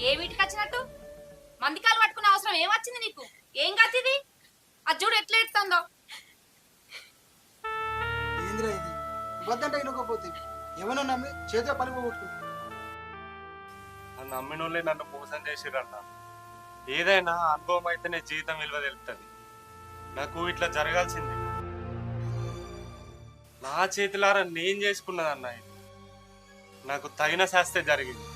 ఏ వీటికి వచ్చినట్టు మందికాలు పట్టుకునే అవసరం ఏమొచ్చింది నీకు? ఏం గతిది? అది చూడు ఎట్లా ఎడుతుందో. ఏందిరా ఇది? వద్దంటే ఇనుకోపోతే ఏమైనా నమ్మి చేతిలో పని పోగొట్టుకుంటా. నన్ను నమ్మినోళ్ళే నన్ను మోసం చేసిరన్న. ఏదైనా అనుభవం అయితేనే జీవితం విలువ తెలుస్తుంది. నాకు ఇట్లా జరగాల్సింది నా చేతులారా నేను చేసుకున్నదన్న. ఇది నాకు తగిన శాస్త్రే జరిగింది.